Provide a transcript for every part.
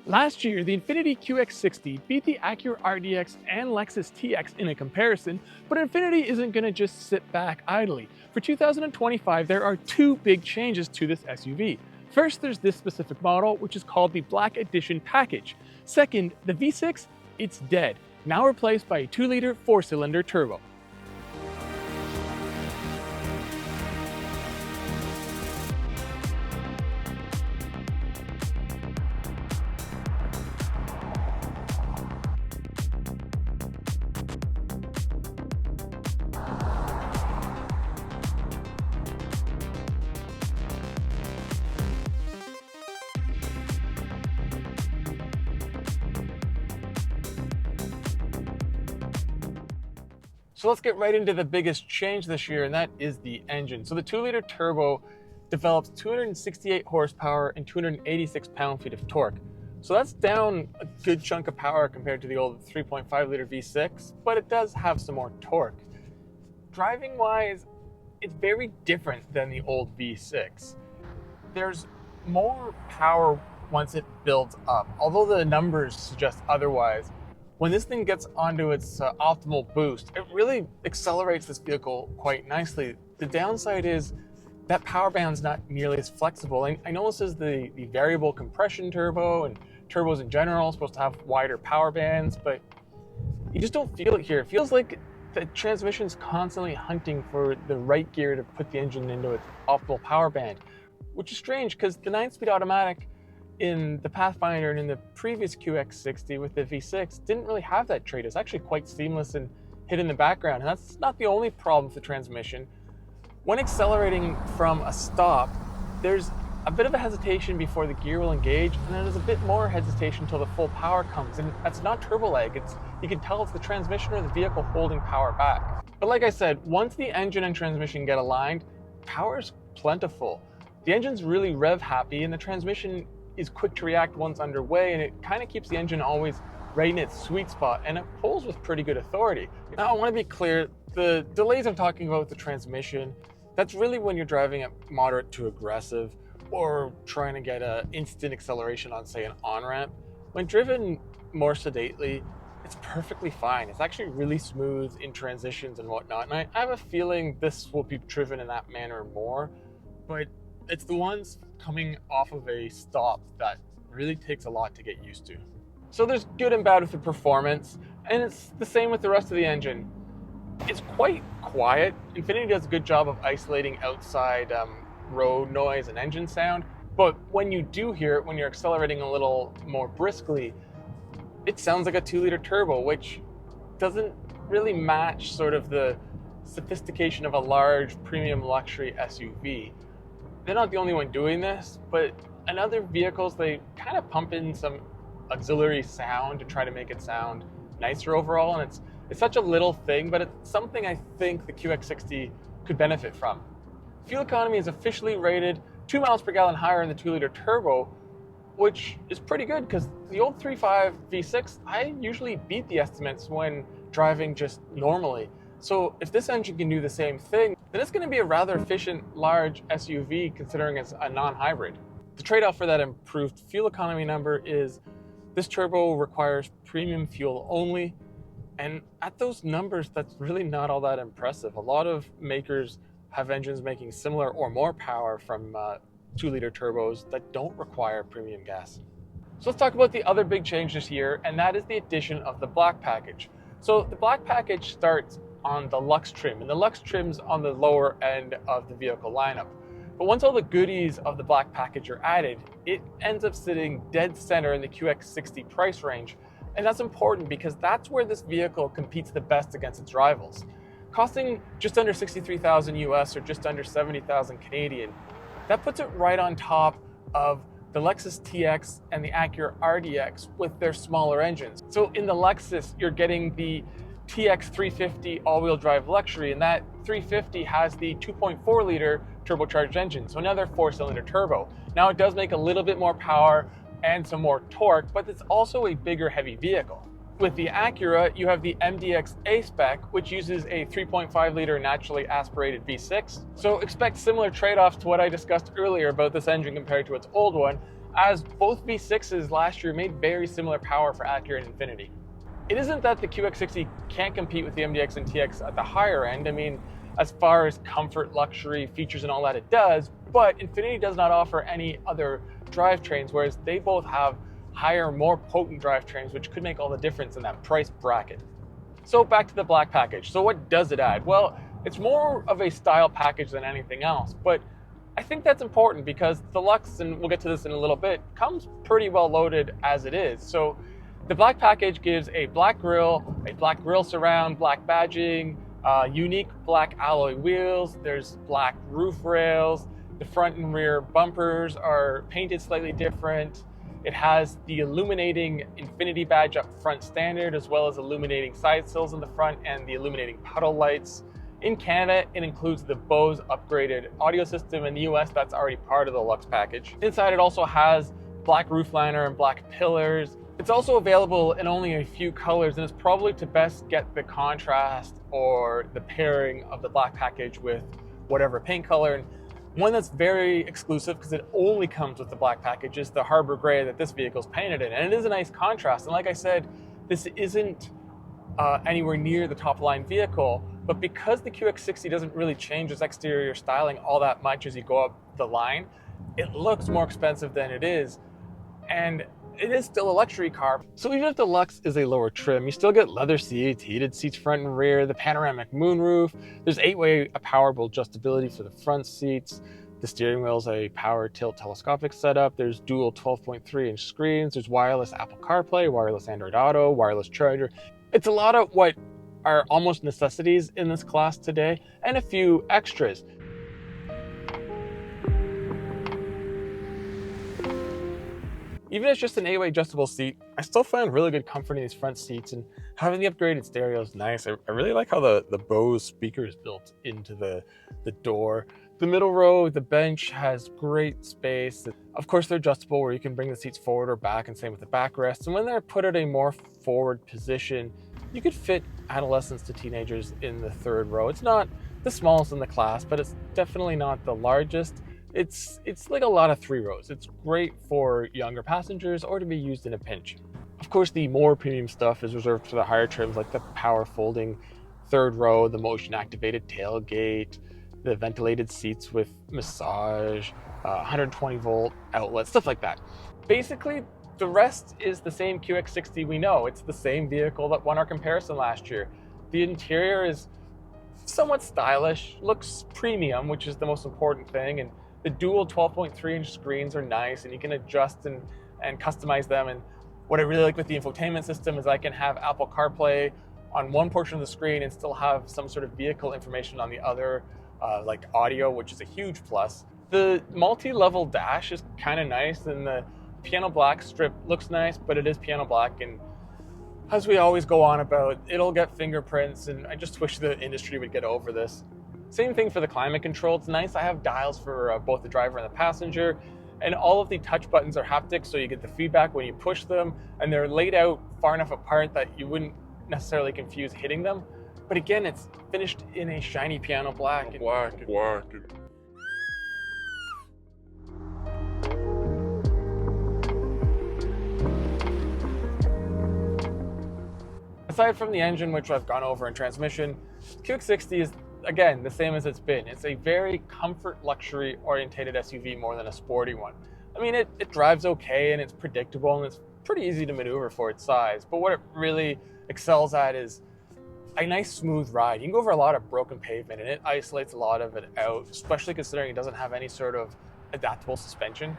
Last year, the Infiniti QX60 beat the Acura RDX and Lexus TX in a comparison, but Infiniti isn't going to just sit back idly. For 2025, there are two big changes to this SUV. First, there's this specific model, which is called the Black Edition package. Second, the V6, it's dead, now replaced by a 2-liter 4-cylinder turbo. So let's get right into the biggest change this year, and that is the engine. So the 2-liter turbo develops 268 horsepower and 286 pound-feet of torque. So that's down a good chunk of power compared to the old 3.5-liter V6, but it does have some more torque. Driving-wise, it's very different than the old V6. There's more power once it builds up, although the numbers suggest otherwise. When this thing gets onto its optimal boost, it really accelerates this vehicle quite nicely. The downside is that power band's not nearly as flexible. I know this is the variable compression turbo, and turbos in general are supposed to have wider power bands, but you just don't feel it here. It feels like the transmission's constantly hunting for the right gear to put the engine into its optimal power band, which is strange because the 9-speed automatic in the Pathfinder and in the previous QX60 with the V6 didn't really have that trait. It's actually quite seamless and hid in the background, and that's not the only problem with the transmission. When accelerating from a stop, there's a bit of a hesitation before the gear will engage, and then there's a bit more hesitation until the full power comes, and that's not turbo lag. You can tell it's the transmission or the vehicle holding power back. But like I said, once the engine and transmission get aligned, power's plentiful. The engine's really rev happy, and the transmission is quick to react once underway, and it kind of keeps the engine always right in its sweet spot, and it pulls with pretty good authority. Now, I want to be clear, the delays I'm talking about with the transmission, that's really when you're driving at moderate to aggressive or trying to get an instant acceleration on, say, an on-ramp. When driven more sedately, it's perfectly fine. It's actually really smooth in transitions and whatnot, and I have a feeling this will be driven in that manner more, but it's the ones coming off of a stop that really takes a lot to get used to. So there's good and bad with the performance, and it's the same with the rest of the engine. It's quite quiet. Infiniti does a good job of isolating outside road noise and engine sound, but when you do hear it, when you're accelerating a little more briskly, it sounds like a 2-liter turbo, which doesn't really match sort of the sophistication of a large premium luxury SUV. They're not the only one doing this, but in other vehicles, they kind of pump in some auxiliary sound to try to make it sound nicer overall, and it's such a little thing, but it's something I think the QX60 could benefit from. Fuel economy is officially rated 2 miles per gallon higher in the 2-liter turbo, which is pretty good because the old 3.5 V6, I usually beat the estimates when driving just normally. So if this engine can do the same thing, then it's going to be a rather efficient, large SUV considering it's a non-hybrid. The trade-off for that improved fuel economy number is this turbo requires premium fuel only, and at those numbers, that's really not all that impressive. A lot of makers have engines making similar or more power from 2-liter turbos that don't require premium gas. So let's talk about the other big change this year, and that is the addition of the Black package. So the Black package starts on the Luxe trim, and the Luxe trim's on the lower end of the vehicle lineup. But once all the goodies of the Black package are added, it ends up sitting dead center in the QX60 price range, and that's important because that's where this vehicle competes the best against its rivals. Costing just under 63,000 US or just under 70,000 Canadian, that puts it right on top of the Lexus TX and the Acura RDX with their smaller engines. So in the Lexus, you're getting the TX 350 all-wheel drive luxury, and that 350 has the 2.4-liter turbocharged engine, so another 4-cylinder turbo. Now it does make a little bit more power and some more torque, but it's also a bigger, heavy vehicle. With the Acura, you have the MDX A-Spec, which uses a 3.5-liter naturally aspirated V6. So expect similar trade-offs to what I discussed earlier about this engine compared to its old one. as both V6s last year made very similar power for Acura and Infiniti. It isn't that the QX60 can't compete with the MDX and TX at the higher end. I mean, as far as comfort, luxury, features, and all that, it does, but Infiniti does not offer any other drivetrains, whereas they both have higher, more potent drivetrains, which could make all the difference in that price bracket. So back to the black package. So what does it add? Well, it's more of a style package than anything else, but I think that's important because the Lux, and we'll get to this in a little bit, comes pretty well loaded as it is. So the black package gives a black grille surround, black badging, unique black alloy wheels, there's black roof rails, the front and rear bumpers are painted slightly different. It has the illuminating Infiniti badge up front standard, as well as illuminating side sills in the front and the illuminating puddle lights. In Canada, it includes the Bose upgraded audio system. In the US, that's already part of the Lux package. Inside, it also has black roofliner and black pillars. It's also available in only a few colors, and it's probably to best get the contrast or the pairing of the black package with whatever paint color. And one that's very exclusive, because it only comes with the black package, is the Harbor Gray that this vehicle is painted in. And it is a nice contrast. And like I said, this isn't anywhere near the top line vehicle, but because the QX60 doesn't really change its exterior styling all that much as you go up the line, it looks more expensive than it is. And it is still a luxury car. So even if the Lux is a lower trim, you still get leather seats, heated seats front and rear, the panoramic moonroof. There's 8-way powerful adjustability for the front seats. The steering wheel is a power tilt telescopic setup. There's dual 12.3-inch screens. There's wireless Apple CarPlay, wireless Android Auto, wireless charger. It's a lot of what are almost necessities in this class today, and a few extras. Even as just an 8-way adjustable seat, I still find really good comfort in these front seats, and having the upgraded stereo is nice. I really like how the Bose speaker is built into the door. The middle row, the bench has great space. Of course, they're adjustable where you can bring the seats forward or back, and same with the backrests. And when they're put at a more forward position, you could fit adolescents to teenagers in the third row. It's not the smallest in the class, but it's definitely not the largest. It's like a lot of 3 rows. It's great for younger passengers or to be used in a pinch. Of course, the more premium stuff is reserved for the higher trims, like the power folding third row, the motion activated tailgate, the ventilated seats with massage, 120 volt outlet, stuff like that. Basically, the rest is the same QX60 we know. It's the same vehicle that won our comparison last year. The interior is somewhat stylish, looks premium, which is the most important thing, and the dual 12.3-inch screens are nice, and you can adjust and customize them. And what I really like with the infotainment system is I can have Apple CarPlay on one portion of the screen and still have some sort of vehicle information on the other, like audio, which is a huge plus. The multi-level dash is kind of nice, and the piano black strip looks nice, but it is piano black, and as we always go on about, it'll get fingerprints, and I just wish the industry would get over this. Same thing for the climate control. It's nice. I have dials for both the driver and the passenger, and all of the touch buttons are haptic, so you get the feedback when you push them, and they're laid out far enough apart that you wouldn't necessarily confuse hitting them. But again, it's finished in a shiny piano black. Aside from the engine, which I've gone over, and transmission, QX60 is, again, the same as it's been. It's a very comfort luxury orientated SUV more than a sporty one. I mean, it drives okay, and it's predictable, and it's pretty easy to maneuver for its size. But what it really excels at is a nice smooth ride. You can go over a lot of broken pavement, and it isolates a lot of it out, especially considering it doesn't have any sort of adaptable suspension.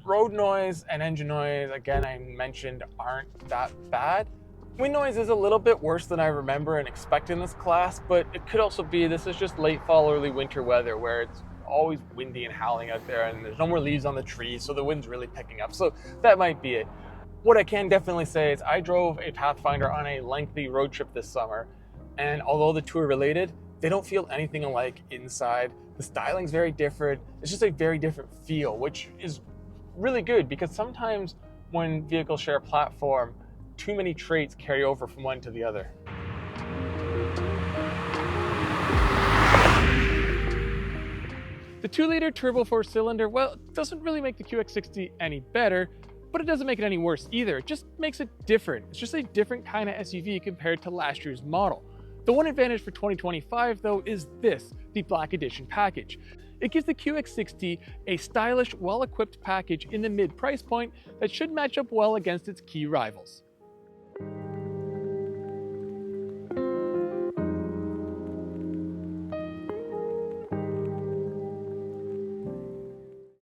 Road noise and engine noise, again, I mentioned, aren't that bad. Wind noise is a little bit worse than I remember and expect in this class, but it could also be this is just late fall, early winter weather where it's always windy and howling out there, and there's no more leaves on the trees, so the wind's really picking up. So that might be it. What I can definitely say is I drove a Pathfinder on a lengthy road trip this summer, and although the two are related, they don't feel anything alike inside. The styling's very different. It's just a very different feel, which is really good because sometimes when vehicles share a platform, too many traits carry over from one to the other. The 2-liter turbo 4-cylinder, well, it doesn't really make the QX60 any better, but it doesn't make it any worse either. It just makes it different. It's just a different kind of SUV compared to last year's model. The one advantage for 2025 though is this, the Black Edition package. It gives the QX60 a stylish, well-equipped package in the mid-price point that should match up well against its key rivals.